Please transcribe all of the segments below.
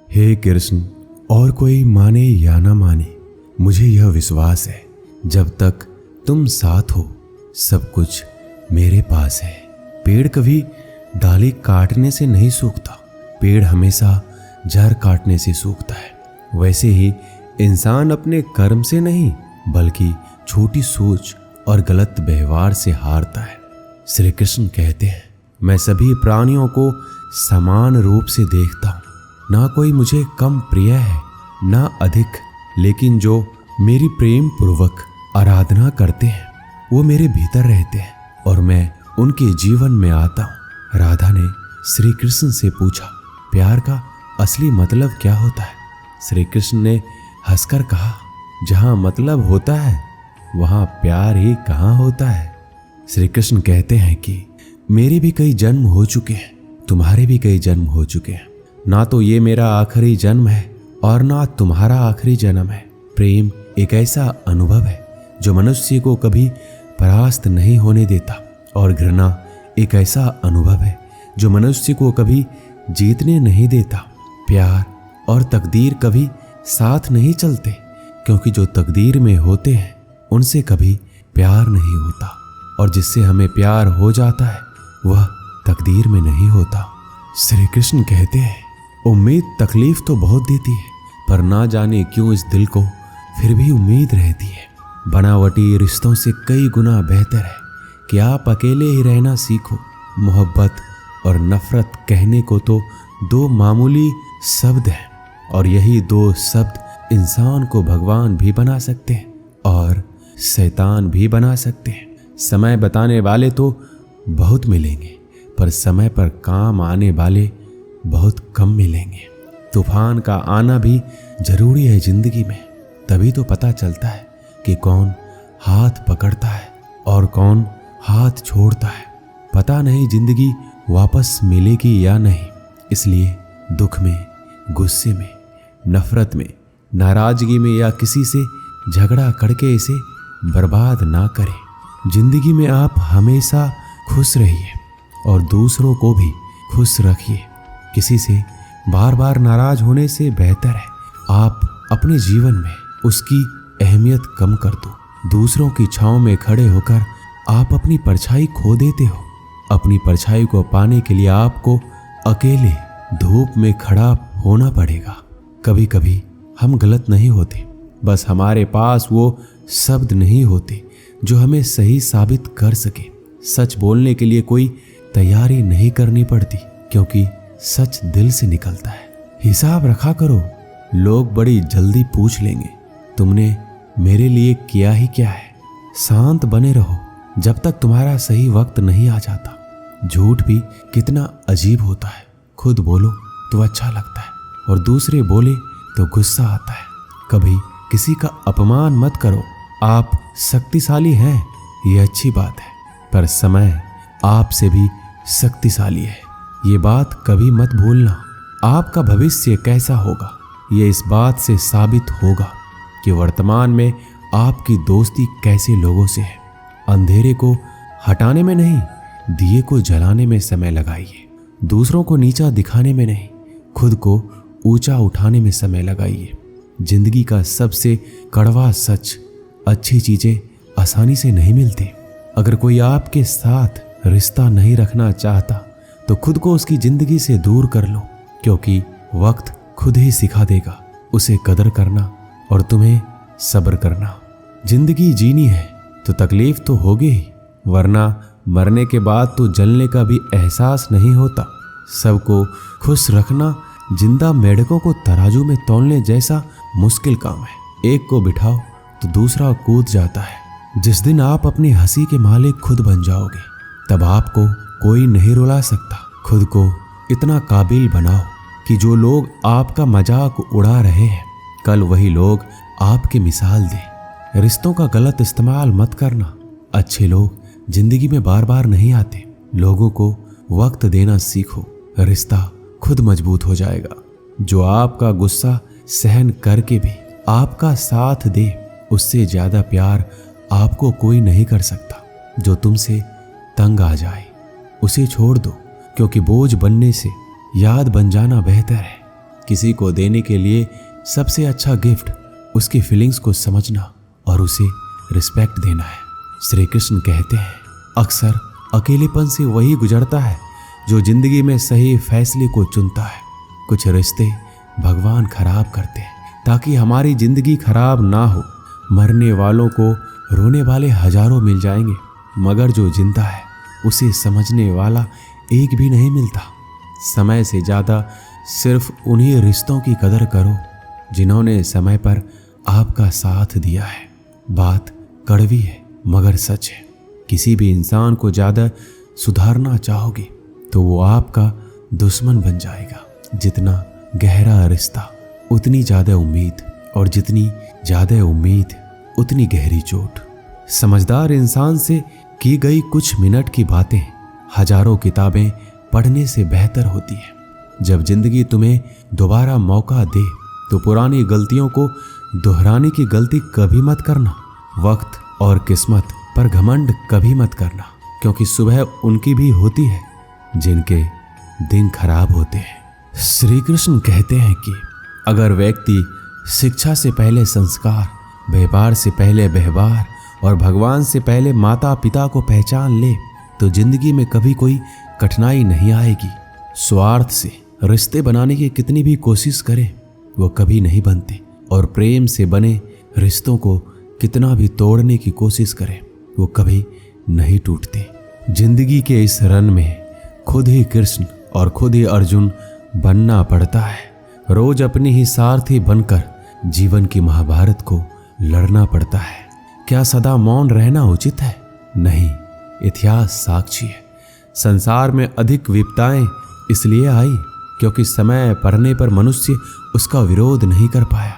हे कृष्ण, और कोई माने या ना माने, मुझे यह विश्वास है जब तक तुम साथ हो सब कुछ मेरे पास है। पेड़ कभी डाली काटने से नहीं सूखता, पेड़ हमेशा जड़ काटने से सूखता है। वैसे ही इंसान अपने कर्म से नहीं बल्कि छोटी सोच और गलत व्यवहार से हारता है। श्री कृष्ण कहते हैं, मैं सभी प्राणियों को समान रूप से देखता हूँ, ना कोई मुझे कम प्रिय है ना अधिक, लेकिन जो मेरी प्रेम पूर्वक आराधना करते हैं वो मेरे भीतर रहते हैं और मैं उनके जीवन में आता हूँ। राधा ने श्री कृष्ण से पूछा, प्यार का असली मतलब क्या होता है? श्री कृष्ण ने हंसकर कहा, जहाँ मतलब होता है वहाँ प्यार ही कहाँ होता है। श्री कृष्ण कहते हैं कि मेरे भी कई जन्म हो चुके हैं, तुम्हारे भी कई जन्म हो चुके हैं, ना तो ये मेरा आखिरी जन्म है और ना तुम्हारा आखिरी जन्म है। प्रेम एक ऐसा अनुभव है जो मनुष्य को कभी परास्त नहीं होने देता और घृणा एक ऐसा अनुभव है जो मनुष्य को कभी जीतने नहीं देता। प्यार और तकदीर कभी साथ नहीं चलते, क्योंकि जो तकदीर में होते हैं उनसे कभी प्यार नहीं होता और जिससे हमें प्यार हो जाता है वह तकदीर में नहीं होता। श्री कृष्ण कहते हैं, उम्मीद तकलीफ तो बहुत देती है, पर ना जाने क्यों इस दिल को फिर भी उम्मीद रहती है। बनावटी रिश्तों से कई गुना बेहतर है कि आप अकेले ही रहना सीखो। मोहब्बत और नफरत कहने को तो दो मामूली शब्द हैं और यही दो शब्द इंसान को भगवान भी बना सकते हैं और शैतान भी बना सकते हैं। समय बताने वाले तो बहुत मिलेंगे, पर समय पर काम आने वाले बहुत कम मिलेंगे। तूफान का आना भी जरूरी है जिंदगी में, तभी तो पता चलता है कि कौन हाथ पकड़ता है और कौन हाथ छोड़ता है। पता नहीं जिंदगी वापस मिलेगी या नहीं, इसलिए दुख में, गुस्से में, नफरत में, नाराजगी में या किसी से झगड़ा करके इसे बर्बाद ना करें। जिंदगी में आप हमेशा खुश रहिए और दूसरों को भी खुश रखिए। किसी से बार बार नाराज होने से बेहतर है आप अपने जीवन में उसकी अहमियत कम कर दो। दूसरों की छांव में खड़े होकर आप अपनी परछाई खो देते हो। अपनी परछाई को पाने के लिए आपको अकेले धूप में खड़ा होना पड़ेगा। कभी कभी हम गलत नहीं होते, बस हमारे पास वो शब्द नहीं होते जो हमें सही साबित कर सके। सच बोलने के लिए कोई तैयारी नहीं करनी पड़ती, क्योंकि सच दिल से निकलता है। हिसाब रखा करो, लोग बड़ी जल्दी पूछ लेंगे तुमने मेरे लिए किया ही क्या है। शांत बने रहो जब तक तुम्हारा सही वक्त नहीं आ जाता। झूठ भी कितना अजीब होता है, खुद बोलो तो अच्छा लगता है और दूसरे बोले तो गुस्सा आता है। कभी किसी का अपमान मत करो। आप शक्तिशाली हैं ये अच्छी बात है, पर समय आपसे भी शक्तिशाली है, ये बात कभी मत भूलना। आपका भविष्य कैसा होगा ये इस बात से साबित होगा कि वर्तमान में आपकी दोस्ती कैसे लोगों से है। अंधेरे को हटाने में नहीं, दिए को जलाने में समय लगाइए। दूसरों को नीचा दिखाने में नहीं, खुद को ऊंचा उठाने में समय लगाइए। जिंदगी का सबसे कड़वा सच, अच्छी चीजें आसानी से नहीं मिलती। अगर कोई आपके साथ रिश्ता नहीं रखना चाहता तो खुद को उसकी जिंदगी से दूर कर लो, क्योंकि वक्त खुद ही सिखा देगा उसे कदर करना और तुम्हें सब्र करना। जिंदगी जीनी है तो तकलीफ तो होगी ही, वरना मरने के बाद तो जलने का भी एहसास नहीं होता। सबको खुश रखना जिंदा मेढकों को तराजू में तौलने जैसा मुश्किल काम है। एक को बिठाओ तो दूसरा कूद जाता है। जिस दिन आप अपनी हंसी के मालिक खुद बन जाओगे तब आपको कोई नहीं रुला सकता। खुद को इतना काबिल बनाओ कि जो लोग आपका मजाक उड़ा रहे हैं कल वही लोग आपकी मिसाल दें। रिश्तों का गलत इस्तेमाल मत करना। अच्छे लोग जिंदगी में बार बार नहीं आते। लोगों को वक्त देना सीखो, रिश्ता खुद मजबूत हो जाएगा। जो आपका गुस्सा सहन करके भी आपका साथ दे, उससे ज्यादा प्यार आपको कोई नहीं कर सकता। जो तुमसे तंग आ जाए उसे छोड़ दो, क्योंकि बोझ बनने से याद बन जाना बेहतर है। किसी को देने के लिए सबसे अच्छा गिफ्ट उसकी फीलिंग्स को समझना और उसे रिस्पेक्ट देना है। श्री कृष्ण कहते हैं, अक्सर अकेलेपन से वही गुजरता है जो जिंदगी में सही फैसले को चुनता है। कुछ रिश्ते भगवान खराब करते हैं ताकि हमारी जिंदगी खराब ना हो। मरने वालों को रोने वाले हजारों मिल जाएंगे, मगर जो जिंदा है उसे समझने वाला एक भी नहीं मिलता। समय से ज़्यादा सिर्फ उन्हीं रिश्तों की कदर करो जिन्होंने समय पर आपका साथ दिया है। बात कड़वी है मगर सच है। किसी भी इंसान को ज़्यादा सुधारना चाहोगे तो वो आपका दुश्मन बन जाएगा। जितना गहरा रिश्ता उतनी ज़्यादा उम्मीद, और जितनी ज़्यादा उम्मीद उतनी गहरी चोट। समझदार इंसान से की गई कुछ मिनट की बातें हजारों किताबें पढ़ने से बेहतर होती है। जब जिंदगी तुम्हें दोबारा मौका दे तो पुरानी गलतियों को दोहराने की गलती कभी मत करना। वक्त और किस्मत पर घमंड कभी मत करना, क्योंकि सुबह उनकी भी होती है जिनके दिन खराब होते हैं। श्री कृष्ण कहते हैं कि अगर व्यक्ति शिक्षा से पहले संस्कार, व्यवहार से पहले व्यवहार और भगवान से पहले माता पिता को पहचान ले तो जिंदगी में कभी कोई कठिनाई नहीं आएगी। स्वार्थ से रिश्ते बनाने की कितनी भी कोशिश करें वो कभी नहीं बनते, और प्रेम से बने रिश्तों को कितना भी तोड़ने की कोशिश करें वो कभी नहीं टूटते। जिंदगी के इस रन में खुद ही कृष्ण और खुद ही अर्जुन बनना पड़ता है। रोज अपनी ही सारथी बनकर जीवन की महाभारत को लड़ना पड़ता है। क्या सदा मौन रहना उचित है? नहीं, इतिहास साक्षी है। संसार में अधिक विपदाएं इसलिए आई क्योंकि समय पड़ने पर मनुष्य उसका विरोध नहीं कर पाया।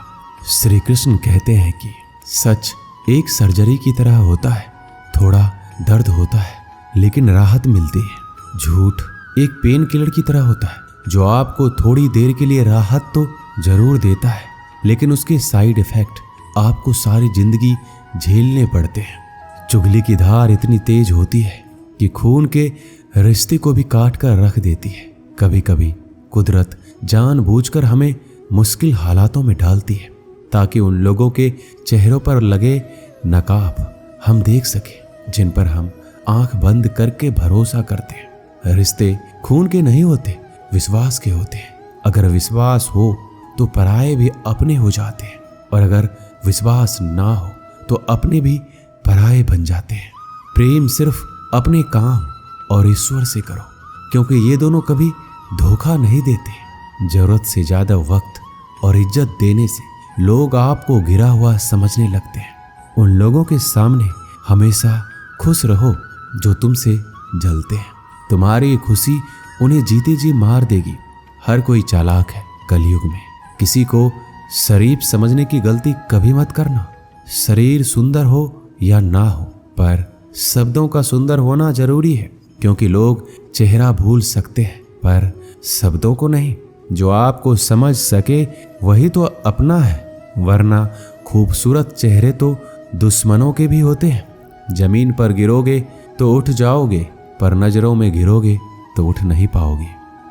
श्री कृष्ण कहते हैं कि सच एक सर्जरी की तरह होता है, थोड़ा दर्द होता है लेकिन राहत मिलती है। झूठ एक पेन किलर की तरह होता है जो आपको थोड़ी देर के लिए राहत तो जरूर देता है, लेकिन उसके साइड इफेक्ट आपको सारी जिंदगी झेलने पड़ते हैं। चुगली की धार इतनी तेज होती है कि खून के रिश्ते को भी काट कर रख देती है। कभी कभी कुदरत जानबूझकर हमें मुश्किल हालातों में डालती है ताकि उन लोगों के चेहरों पर लगे नकाब हम देख सके जिन पर हम आंख बंद करके भरोसा करते हैं। रिश्ते खून के नहीं होते, विश्वास के होते हैं। अगर विश्वास हो तो पराये भी अपने हो जाते हैं, और अगर विश्वास ना हो तो अपने भी पराये बन जाते हैं। प्रेम सिर्फ अपने काम और ईश्वर से करो, क्योंकि ये दोनों कभी धोखा नहीं देते। जरूरत से ज्यादा वक्त और इज्जत देने से लोग आपको गिरा हुआ समझने लगते हैं। उन लोगों के सामने हमेशा खुश रहो जो तुमसे जलते हैं। तुम्हारी खुशी उन्हें जीते जी मार देगी। हर कोई चालाक है कलयुग में। किसी को शरीफ समझने की गलती कभी मत करना। शरीर सुंदर हो या ना हो, पर शब्दों का सुंदर होना जरूरी है, क्योंकि लोग चेहरा भूल सकते हैं पर शब्दों को नहीं। जो आपको समझ सके वही तो अपना है, वरना खूबसूरत चेहरे तो दुश्मनों के भी होते हैं। जमीन पर गिरोगे तो उठ जाओगे, पर नजरों में गिरोगे तो उठ नहीं पाओगे।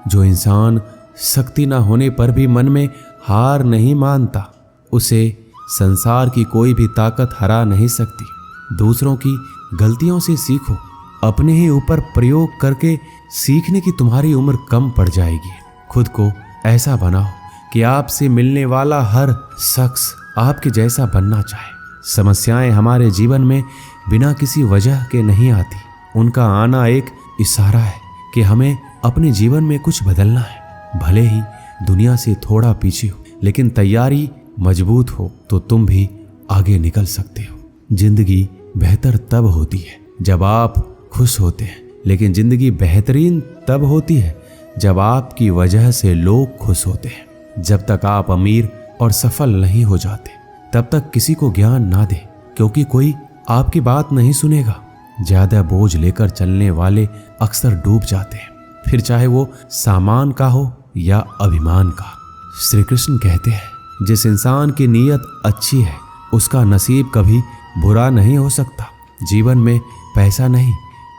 जो इंसान शक्ति न होने पर भी मन में हार नहीं मानता, उसे संसार की कोई भी ताकत हरा नहीं सकती। दूसरों की गलतियों से सीखो, अपने ही ऊपर प्रयोग करके सीखने की तुम्हारी उम्र कम पड़ जाएगी। खुद को ऐसा बनाओ कि आपसे मिलने वाला हर शख्स आपके जैसा बनना चाहे। समस्याएं हमारे जीवन में बिना किसी वजह के नहीं आती। उनका आना एक इशारा है कि हमें अपने जीवन में कुछ बदलना है। भले ही दुनिया से थोड़ा पीछे हो, लेकिन तैयारी मजबूत हो तो तुम भी आगे निकल सकते हो। जिंदगी बेहतर तब होती है जब आप खुश होते हैं, लेकिन जिंदगी बेहतरीन तब होती है जब आपकी वजह से लोग खुश होते हैं। जब तक आप अमीर और सफल नहीं हो जाते तब तक किसी को ज्ञान ना दे, क्योंकि कोई आपकी बात नहीं सुनेगा। ज्यादा बोझ लेकर चलने वाले अक्सर डूब जाते हैं, फिर चाहे वो सामान का हो या अभिमान का। श्री कृष्ण कहते हैं, जिस इंसान की नीयत अच्छी है उसका नसीब कभी बुरा नहीं हो सकता। जीवन में पैसा नहीं,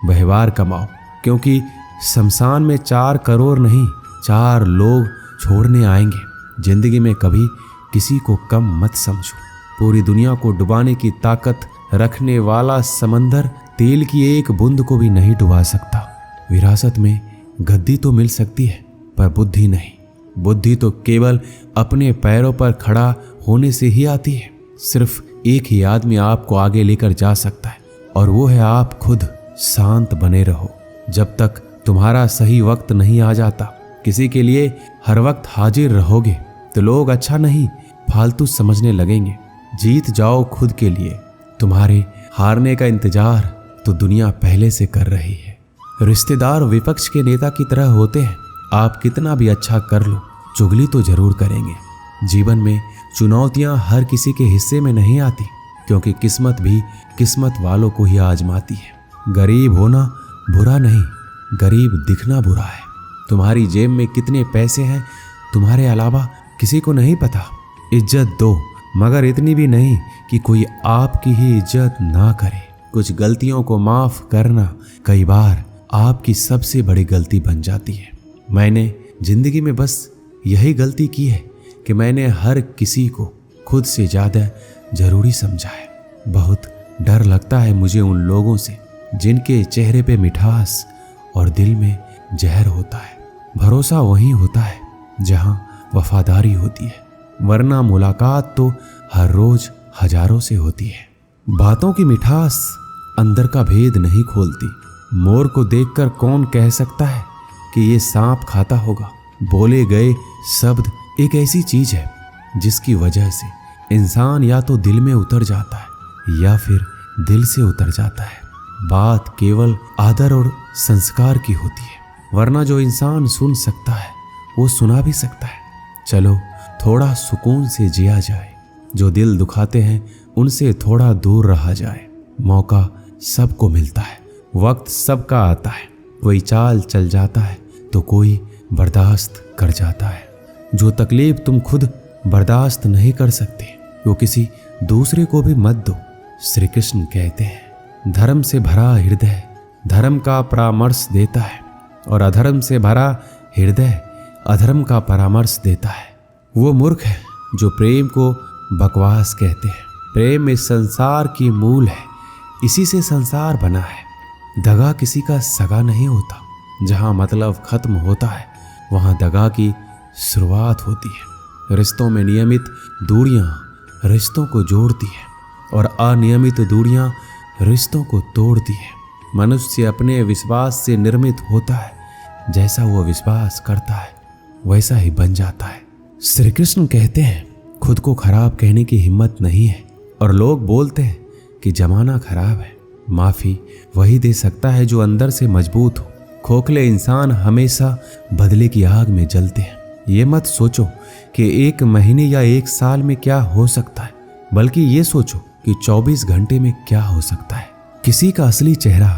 व्यवहार कमाओ, क्योंकि शमशान में 4 करोड़ नहीं 4 लोग छोड़ने आएंगे। जिंदगी में कभी किसी को कम मत समझो। पूरी दुनिया को डुबाने की ताकत रखने वाला समंदर तेल की एक बूंद को भी नहीं डुबा सकता। विरासत में गद्दी तो मिल सकती है पर बुद्धि नहीं। बुद्धि तो केवल अपने पैरों पर खड़ा होने से ही आती है। सिर्फ एक ही आदमी आपको आगे लेकर जा सकता है और वो है आप खुद। शांत बने रहो जब तक तुम्हारा सही वक्त नहीं आ जाता। किसी के लिए हर वक्त हाजिर रहोगे तो लोग अच्छा नहीं फालतू समझने लगेंगे। जीत जाओ खुद के लिए। तुम्हारे हारने का इंतजार तो दुनिया पहले से कर रही है। रिश्तेदार विपक्ष के नेता की तरह होते हैं। आप कितना भी अच्छा कर लो, चुगली तो जरूर करेंगे। जीवन में चुनौतियां हर किसी के हिस्से में नहीं आती, क्योंकि किस्मत भी किस्मत वालों को ही आजमाती है। गरीब होना बुरा नहीं, गरीब दिखना बुरा है। तुम्हारी जेब में कितने पैसे हैं तुम्हारे अलावा किसी को नहीं पता। इज्जत दो, मगर इतनी भी नहीं कि कोई आपकी ही इज्जत ना करे। कुछ गलतियों को माफ करना कई बार आपकी सबसे बड़ी गलती बन जाती है। मैंने जिंदगी में बस यही गलती की है कि मैंने हर किसी को खुद से ज़्यादा जरूरी समझा है। बहुत डर लगता है मुझे उन लोगों से जिनके चेहरे पे मिठास और दिल में जहर होता है। भरोसा वहीं होता है जहां वफादारी होती है, वरना मुलाकात तो हर रोज हजारों से होती है। बातों की मिठास अंदर का भेद नहीं खोलती। मोर को देखकर कौन कह सकता है कि ये सांप खाता होगा। बोले गए शब्द एक ऐसी चीज है जिसकी वजह से इंसान या तो दिल में उतर जाता है या फिर दिल से उतर जाता है। बात केवल आदर और संस्कार की होती है, वरना जो इंसान सुन सकता है वो सुना भी सकता है। चलो थोड़ा सुकून से जिया जाए। जो दिल दुखाते हैं उनसे थोड़ा दूर रहा जाए। मौका सबको मिलता है, वक्त सबका आता है। कोई चाल चल जाता है तो कोई बर्दाश्त कर जाता है। जो तकलीफ तुम खुद बर्दाश्त नहीं कर सकते वो किसी दूसरे को भी मत दो। श्री कृष्ण कहते हैं, धर्म से भरा हृदय धर्म का परामर्श देता है और अधर्म से भरा हृदय अधर्म का परामर्श देता है। वो मूर्ख है जो प्रेम को बकवास कहते हैं। प्रेम इस संसार की मूल है, इसी से संसार बना है। दगा किसी का सगा नहीं होता। जहाँ मतलब खत्म होता है वहाँ दगा की शुरुआत होती है। रिश्तों में नियमित दूरियाँ रिश्तों को जोड़ती है और अनियमित दूरियाँ रिश्तों को तोड़ती है। मनुष्य अपने विश्वास से निर्मित होता है। जैसा वो विश्वास करता है वैसा ही बन जाता है। श्री कृष्ण कहते हैं, खुद को खराब कहने की हिम्मत नहीं है और लोग बोलते हैं कि जमाना खराब है। माफी वही दे सकता है जो अंदर से मजबूत हो। खोखले इंसान हमेशा बदले की आग में जलते हैं। ये मत सोचो कि एक महीने या एक साल में क्या हो सकता है, बल्कि ये सोचो कि 24 घंटे में क्या हो सकता है। किसी का असली चेहरा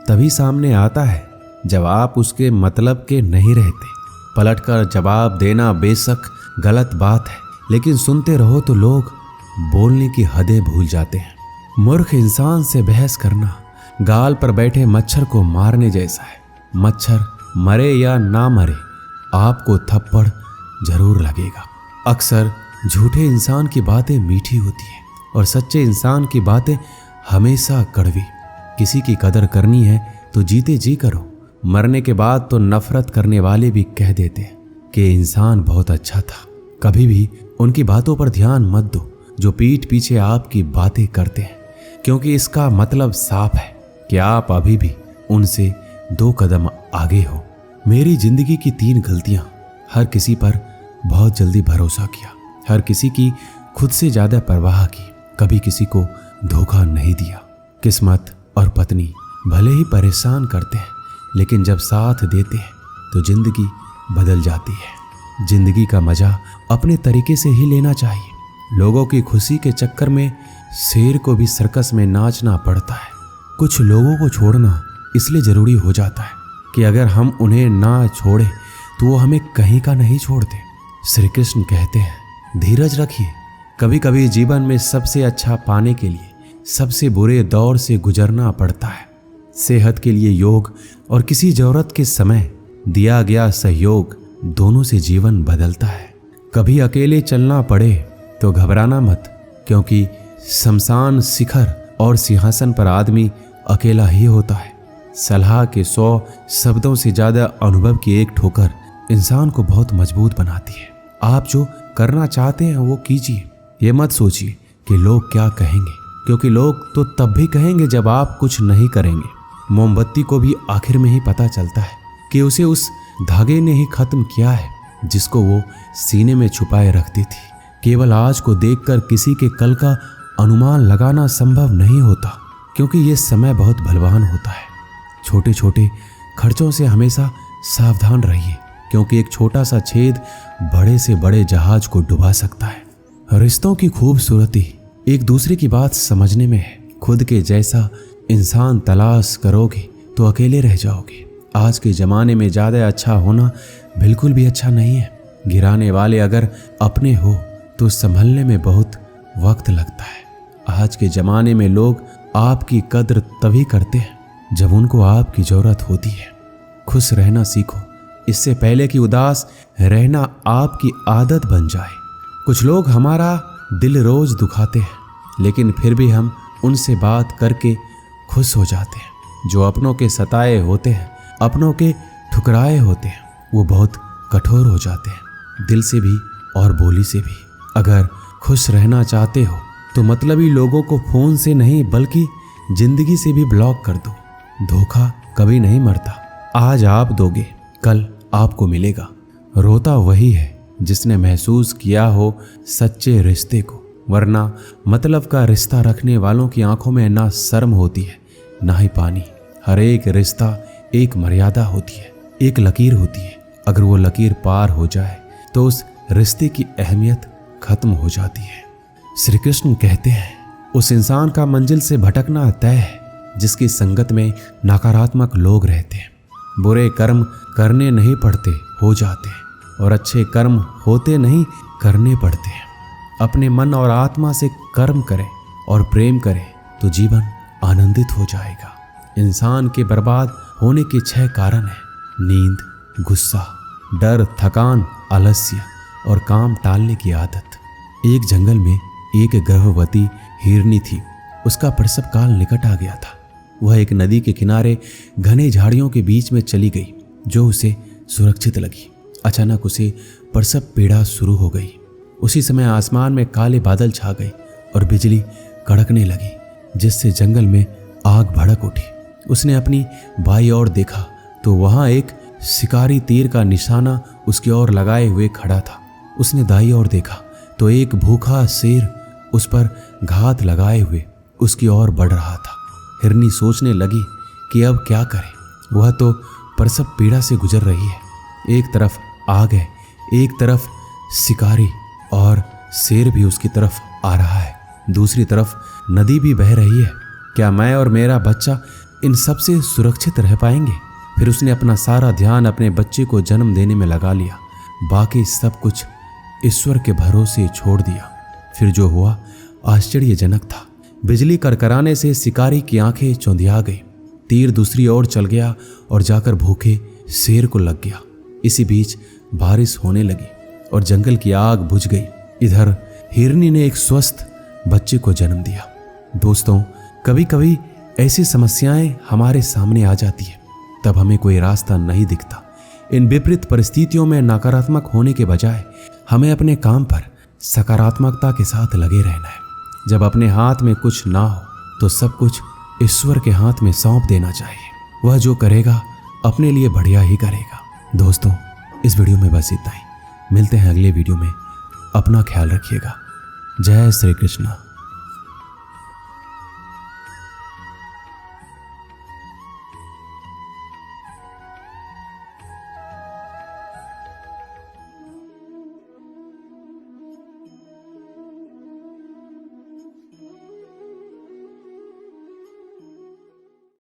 तभी सामने आता है जब आप उसके मतलब के नहीं रहते। पलटकर जवाब देना बेशक गलत बात है, लेकिन सुनते रहो तो लोग बोलने की हदें भूल जाते हैं। मूर्ख इंसान से बहस करना गाल पर बैठे मच्छर को मारने जैसा है। मच्छर मरे या ना मरे आपको थप्पड़ जरूर लगेगा। अक्सर झूठे इंसान की बातें मीठी होती हैं और सच्चे इंसान की बातें हमेशा कड़वी। किसी की कदर करनी है तो जीते जी करो। मरने के बाद तो नफरत करने वाले भी कह देते हैं कि इंसान बहुत अच्छा था। कभी भी उनकी बातों पर ध्यान मत दो जो पीठ पीछे आपकी बातें करते हैं, क्योंकि इसका मतलब साफ है कि आप अभी भी उनसे 2 कदम आगे हो। मेरी जिंदगी की 3 गलतियां। हर किसी पर बहुत जल्दी भरोसा किया, हर किसी की खुद से ज्यादा परवाह की, कभी किसी को धोखा नहीं दिया। किस्मत और पत्नी भले ही परेशान करते हैं, लेकिन जब साथ देते हैं तो जिंदगी बदल जाती है। जिंदगी का मजा अपने तरीके से ही लेना चाहिए। लोगों की खुशी के चक्कर में शेर को भी सर्कस में नाचना पड़ता है। कुछ लोगों को छोड़ना इसलिए जरूरी हो जाता है कि अगर हम उन्हें ना छोड़े तो वो हमें कहीं का नहीं छोड़ते। श्री कृष्ण कहते हैं, धीरज रखिए। कभी कभी जीवन में सबसे अच्छा पाने के लिए सबसे बुरे दौर से गुजरना पड़ता है। सेहत के लिए योग और किसी जरूरत के समय दिया गया सहयोग दोनों से जीवन बदलता है। कभी अकेले चलना पड़े तो घबराना मत, क्योंकि शमशान शिखर और सिंहासन पर आदमी अकेला ही होता है। सलाह के 100 शब्दों से ज्यादा अनुभव की एक ठोकर इंसान को बहुत मजबूत बनाती है। आप जो करना चाहते हैं वो कीजिए। ये मत सोचिए कि लोग क्या कहेंगे, क्योंकि लोग तो तब भी कहेंगे जब आप कुछ नहीं करेंगे। मोमबत्ती को भी आखिर में ही पता चलता है कि उसे उस धागे ने ही खत्म किया है जिसको वो सीने में छुपाए रखती थी। केवल आज को देखकर किसी के कल का अनुमान लगाना संभव नहीं होता, क्योंकि ये समय बहुत बलवान होता है। छोटे छोटे खर्चों से हमेशा सावधान रहिए, क्योंकि एक छोटा सा छेद बड़े से बड़े जहाज को डुबा सकता है। रिश्तों की खूबसूरती एक दूसरे की बात समझने में है। खुद के जैसा इंसान तलाश करोगे तो अकेले रह जाओगे। आज के ज़माने में ज़्यादा अच्छा होना बिल्कुल भी अच्छा नहीं है। गिराने वाले अगर अपने हो तो संभलने में बहुत वक्त लगता है। आज के ज़माने में लोग आपकी कद्र तभी करते हैं जब उनको आपकी ज़रूरत होती है। खुश रहना सीखो, इससे पहले कि उदास रहना आपकी आदत बन जाए। कुछ लोग हमारा दिल रोज दुखाते हैं, लेकिन फिर भी हम उनसे बात करके खुश हो जाते हैं। जो अपनों के सताए होते हैं, अपनों के ठुकराए होते हैं, वो बहुत कठोर हो जाते हैं, दिल से भी और बोली से भी। अगर खुश रहना चाहते हो तो मतलबी लोगों को फ़ोन से नहीं बल्कि जिंदगी से भी ब्लॉक कर दो। धोखा कभी नहीं मरता। आज आप दोगे, कल आपको मिलेगा। रोता वही है जिसने महसूस किया हो सच्चे रिश्ते को, वरना मतलब का रिश्ता रखने वालों की आंखों में ना शर्म होती है ना ही पानी। हर एक रिश्ता एक मर्यादा होती है, एक लकीर होती है। अगर वो लकीर पार हो जाए तो उस रिश्ते की अहमियत खत्म हो जाती है। श्री कृष्ण कहते हैं, उस इंसान का मंजिल से भटकना तय है जिसकी संगत में नकारात्मक लोग रहते हैं। बुरे कर्म करने नहीं पड़ते, हो जाते हैं, और अच्छे कर्म होते नहीं, करने पड़ते हैं। अपने मन और आत्मा से कर्म करें और प्रेम करें तो जीवन आनंदित हो जाएगा। इंसान के बर्बाद होने के 6 कारण हैं: नींद, गुस्सा, डर, थकान, आलस्य और काम टालने की आदत। एक जंगल में एक गर्भवती हिरनी थी। उसका प्रसव काल निकट आ गया था। वह एक नदी के किनारे घने झाड़ियों के बीच में चली गई, जो उसे सुरक्षित लगी। अचानक उसे प्रसव पीड़ा शुरू हो गई। उसी समय आसमान में काले बादल छा गए और बिजली कड़कने लगी, जिससे जंगल में आग भड़क उठी। उसने अपनी बाईं ओर देखा तो वहां एक शिकारी तीर का निशाना उसकी ओर लगाए हुए खड़ा था। उसने दाईं ओर देखा तो एक भूखा शेर उस पर घात लगाए हुए उसकी ओर बढ़ रहा था। हिरनी सोचने लगी कि अब क्या करे। वह तो प्रसव पीड़ा से गुजर रही है। एक तरफ आग है, एक तरफ शिकारी, और शेर भी उसकी तरफ आ रहा है। दूसरी तरफ नदी भी बह रही है। क्या मैं और मेरा बच्चा इन सब से सुरक्षित रह पाएंगे? फिर उसने अपना सारा ध्यान अपने बच्चे को जन्म देने में लगा लिया। बाकी सब कुछ ईश्वर के भरोसे छोड़ दिया। फिर जो हुआ आश्चर्यजनक था। बिजली करकराने से शिकारी की आंखें चौंधिया गई। तीर दूसरी ओर चल गया और जाकर भूखे शेर को लग गया। इसी बीच बारिश होने लगी और जंगल की आग बुझ गई। इधर हिरनी ने एक स्वस्थ बच्चे को जन्म दिया। दोस्तों, कभी कभी ऐसी समस्याएं हमारे सामने आ जाती है, तब हमें कोई रास्ता नहीं दिखता। इन विपरीत परिस्थितियों में नकारात्मक होने के बजाय हमें अपने काम पर सकारात्मकता के साथ लगे रहना है। जब अपने हाथ में कुछ ना हो तो सब कुछ ईश्वर के हाथ में सौंप देना चाहिए। वह जो करेगा अपने लिए बढ़िया ही करेगा। दोस्तों, इस वीडियो में बस इतना ही। मिलते हैं अगले वीडियो में। अपना ख्याल रखिएगा। जय श्री कृष्ण।